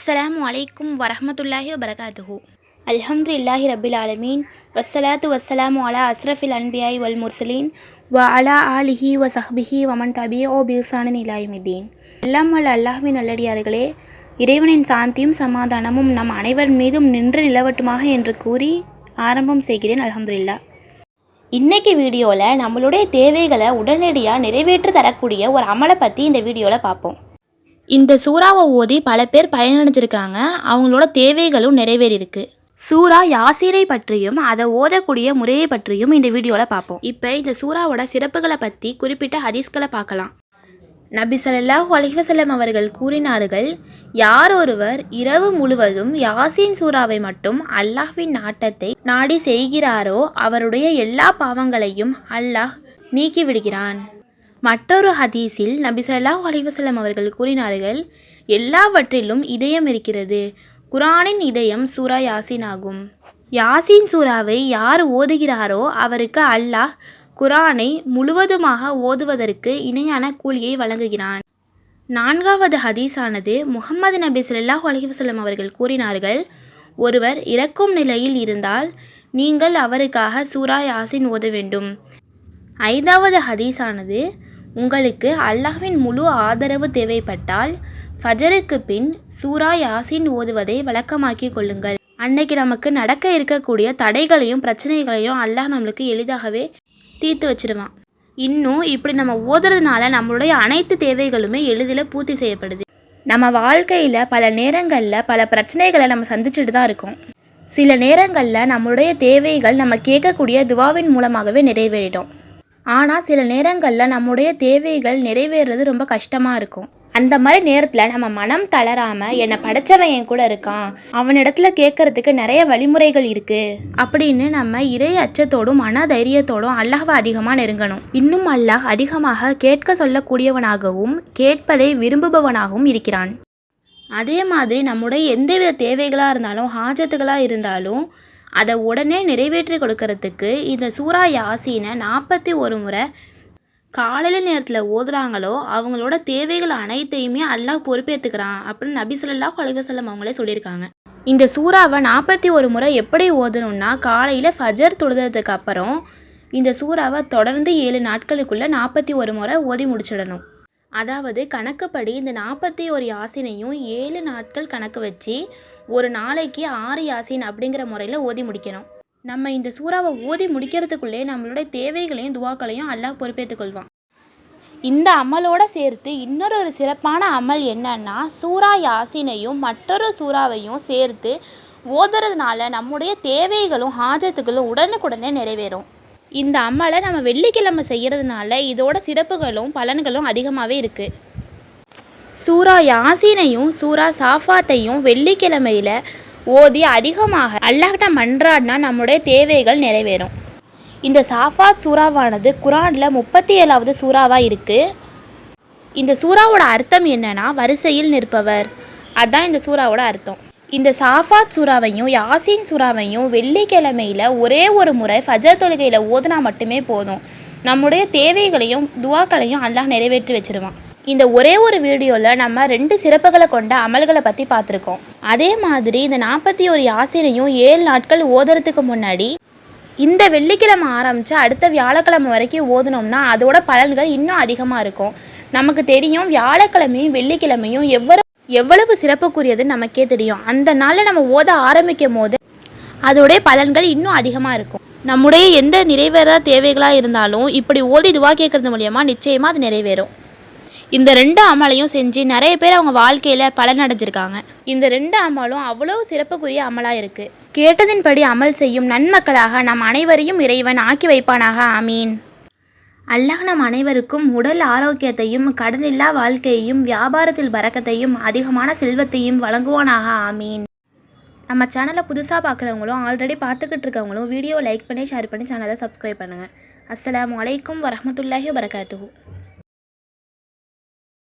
அஸ்ஸலாமு அலைக்கும் வரஹ்மத்துல்லாஹி வபரகாத்துஹு. அல்ஹம்துலில்லாஹி ரப்பில் ஆலமீன். வஸ்ஸலாத்து வஸ்ஸலாமு அலா அஸ்ரஃபில் அன்பியாய் வல் முர்சலீன் வ அலா ஆலிஹி வ சஹ்பிஹி வமன் தபியோ பிஹ்சானின் இலா யௌமித்தீன். எல்லாம் வல்ல அல்லாஹ்வின் நல்லடியார்களே, இறைவனின் சாந்தியும் சமாதானமும் நம் அனைவர் மீதும் நின்று நிலவட்டுமாக என்று கூறி ஆரம்பம் செய்கிறேன். அல்ஹம்துலில்லாஹ். இன்றைக்கி வீடியோவில் நம்மளுடைய தேவைகளை உடனடியாக நிறைவேற்றி தரக்கூடிய ஒரு அமலை பற்றி இந்த வீடியோவில் பார்ப்போம். இந்த சூறாவை ஓதி பல பேர் பயனடைஞ்சிருக்காங்க, அவங்களோட தேவைகளும் நிறைவேறியிருக்கு. சூரா யாசீனை பற்றியும் அதை ஓதக்கூடிய முறையை பற்றியும் இந்த வீடியோவில் பார்ப்போம். இப்போ இந்த சூறாவோட சிறப்புகளை பற்றி குறிப்பிட்ட ஹதீஸ்களை பார்க்கலாம். நபி ஸல்லல்லாஹு அலைஹி வஸல்லம் அவர்கள் கூறினார்கள், யார் ஒருவர் இரவு முழுவதும் யாசீன் சூறாவை மட்டும் அல்லாஹ்வின் நாட்டத்தை நாடி செய்கிறாரோ அவருடைய எல்லா பாவங்களையும் அல்லாஹ் நீக்கி விடுகிறான். மற்றொரு ஹதீஸில் நபி ஸல்லல்லாஹு அலைஹி வஸல்லம் அவர்கள் கூறினார்கள், எல்லாவற்றிலும் இதயம் இருக்கிறது, குர்ஆனின் இதயம் சூரா யாசீன் ஆகும். யாசீன் சூறாவை யார் ஓதுகிறாரோ அவருக்கு அல்லாஹ் குர்ஆனை முழுவதுமாக ஓதுவதற்கு இணையான கூலியை வழங்குகிறான். நான்காவது ஹதீஸானது முஹம்மது நபி ஸல்லல்லாஹு அலைஹி வஸல்லம் அவர்கள் கூறினார்கள், ஒருவர் இறக்கும் நிலையில் இருந்தால் நீங்கள் அவருக்காக சூரா யாசீன் ஓத வேண்டும். ஐந்தாவது ஹதீஸானது, உங்களுக்கு அல்லாஹ்வின் முழு ஆதரவு தேவைப்பட்டால் ஃபஜருக்கு பின் சூரா யாசீன் ஓதுவதை வழக்கமாக்கி கொள்ளுங்கள். அன்னைக்கு நமக்கு நடக்க இருக்கக்கூடிய தடைகளையும் பிரச்சனைகளையும் அல்லாஹ் நம்மளுக்கு எளிதாகவே தீர்த்து வச்சிருவான். இன்னும் இப்படி நம்ம ஓதுறதுனால நம்மளுடைய அனைத்து தேவைகளுமே எளிதில் பூர்த்தி செய்யப்படுது. நம்ம வாழ்க்கையில் பல நேரங்களில் பல பிரச்சனைகளை நம்ம சந்திச்சுட்டு தான் இருக்கோம். சில நேரங்களில் நம்மளுடைய தேவைகள் நம்ம கேட்கக்கூடிய துவாவின் மூலமாகவே நிறைவேறிடும். ஆனால் சில நேரங்களில் நம்முடைய தேவைகள் நிறைவேறது ரொம்ப கஷ்டமாக இருக்கும். அந்த மாதிரி நேரத்தில் நம்ம மனம் தளராமல், என்னை படைச்சவன் என் கூட இருக்கான், அவனிடத்துல கேட்கறதுக்கு நிறைய வழிமுறைகள் இருக்குது அப்படின்னு நம்ம இறை அச்சத்தோடும் மன தைரியத்தோடும் அல்லாஹ்வை அதிகமாக நெருங்கணும். இன்னும் அல்லாஹ் அதிகமாக கேட்க சொல்லக்கூடியவனாகவும் கேட்பதை விரும்புபவனாகவும் இருக்கிறான். அதே மாதிரி நம்முடைய எந்தவித தேவைகளாக இருந்தாலும் ஹாஜத்துகளாக இருந்தாலும் அதை உடனே நிறைவேற்றி கொடுக்கறதுக்கு இந்த சூரா யாசீனை 41 முறை காலையில் நேரத்தில் ஓதுறாங்களோ அவங்களோட தேவைகள் அனைத்தையுமே அல்லாஹ் பொறுப்பேற்றுக்கிறான் அப்படின்னு நபி ஸல்லல்லாஹு அலைஹி வஸல்லம் அவங்களே சொல்லியிருக்காங்க. இந்த சூறாவை 41 முறை எப்படி ஓதணும்னா, காலையில் ஃபஜர் தொழுதுறதுக்கு அப்புறம் இந்த சூறாவை தொடர்ந்து 7 நாட்களுக்குள்ளே 41 முறை ஓதி முடிச்சிடணும். அதாவது கணக்குப்படி இந்த 41 யாசீனையும் 7 நாட்கள் கணக்கு வச்சு ஒரு நாளைக்கு 6 யாசீன் அப்படிங்கிற முறையில் ஓதி முடிக்கணும். நம்ம இந்த சூறாவை ஓதி முடிக்கிறதுக்குள்ளே நம்மளுடைய தேவைகளையும் துவாக்களையும் அல்லாஹ் பொறுப்பேற்றுக்கொள்வான். இந்த அமலோட சேர்த்து இன்னொரு சிறப்பான அமல் என்னன்னா, சூரா யாசீனையும் மற்றொரு சூறாவையும் சேர்த்து ஓதுறதுனால நம்முடைய தேவைகளும் ஹாஜத்துகளும் உடனுக்குடனே நிறைவேறும். இந்த அமலை நம்ம வெள்ளிக்கிழமை செய்கிறதுனால இதோட சிறப்புகளும் பலன்களும் அதிகமாகவே இருக்குது. சூரா யாசீனையும் சூரா சாஃபாத்தையும் வெள்ளிக்கிழமையில் ஓதி அதிகமாக அல்லாஹ்கிட்ட மன்றாடினா நம்முடைய தேவைகள் நிறைவேறும். இந்த சாஃபாத் சூறாவானது குர்ஆனில் 37வது சூறாவாக இருக்குது. இந்த சூறாவோட அர்த்தம் என்னன்னா, வரிசையில் நிற்பவர், அதுதான் இந்த சூறாவோட அர்த்தம். இந்த சாஃபாத் சூறாவையும் யாசீன் சூறாவையும் வெள்ளிக்கிழமையில் ஒரே ஒரு முறை ஃபஜர் தொழுகையில் ஓதுனா மட்டுமே போதும். நம்முடைய தேவைகளையும் துவாக்களையும் அல்லாஹ் நிறைவேற்றி வச்சிருவான். இந்த ஒரே ஒரு வீடியோவில் நம்ம 2 சிறப்புகளை கொண்ட அமல்களை பற்றி பார்த்துருக்கோம். அதே மாதிரி இந்த 41 யாசீனையும் 7 நாட்கள் ஓதுறதுக்கு முன்னாடி இந்த வெள்ளிக்கிழமை ஆரம்பித்து அடுத்த வியாழக்கிழமை வரைக்கும் ஓதுனோம்னா அதோட பலன்கள் இன்னும் அதிகமாக இருக்கும். நமக்கு தெரியும், வியாழக்கிழமையும் வெள்ளிக்கிழமையும் எவ்வளவு சிறப்புக்குரியதுன்னு நமக்கே தெரியும். அந்த நாளில் நம்ம ஓத ஆரம்பிக்கும் போது அதோடைய பலன்கள் இன்னும் அதிகமாக இருக்கும். நம்முடைய எந்த நிறைவேற தேவைகளாக இருந்தாலும் இப்படி ஓதி துவா கேட்கறது மூலியமாக நிச்சயமாக அது நிறைவேறும். இந்த 2 அமலையும் செஞ்சு நிறைய பேர் அவங்க வாழ்க்கையில் பலன் அடைஞ்சிருக்காங்க. இந்த 2 அமலும் அவ்வளோ சிறப்புக்குரிய அமலாக இருக்குது. கேட்டதின்படி அமல் செய்யும் நன்மக்களாக நம் அனைவரையும் இறைவன் ஆக்கி வைப்பானாக. ஆமீன். அல்லாஹ் நம் அனைவருக்கும் உடல் ஆரோக்கியத்தையும் கடனில்லா வாழ்க்கையையும் வியாபாரத்தில் பரக்கத்தையும் அதிகமான செல்வத்தையும் வழங்குவானாக. ஆமீன். நம்ம சேனலை புதுசாக பார்க்குறவங்களும் ஆல்ரெடி பார்த்துக்கிட்டு இருக்கவங்களும் வீடியோவை லைக் பண்ணி ஷேர் பண்ணி சேனலை சப்ஸ்கிரைப் பண்ணுங்கள். அஸ்ஸலாமு அலைக்கும் வரஹ்மத்துல்லாஹி வபரகாத்துஹு.